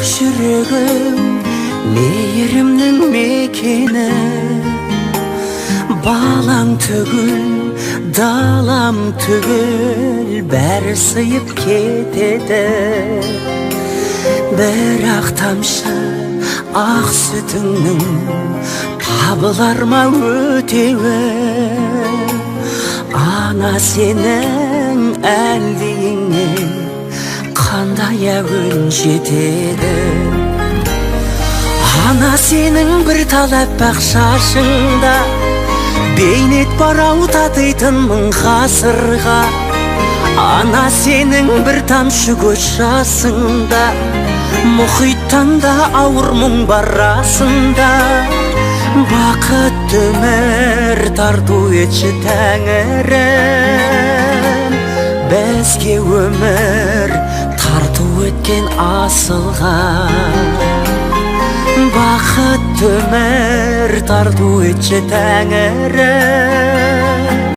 жүрегім мейірімнің мекені, балаң түгіл, далам түгіл, бәрі сыйып кетеді. Бірақ тамшы ақ сүтіңнің табылар ма өтеуі? Ана сенің әлдиіңе қандай әуен жетеді? Ана сенің бір талап бақ шашыңда бейнет барау татитын мың ғасырға. Ана сенің бір тамшы көз жасыңда мұхиттан да ауыр мұң бар расында. Бақытты өмір тарту етші Тәңірім, бізге өмір тарту еткен асылға. Бақытты өмір тарту етші Тәңірім,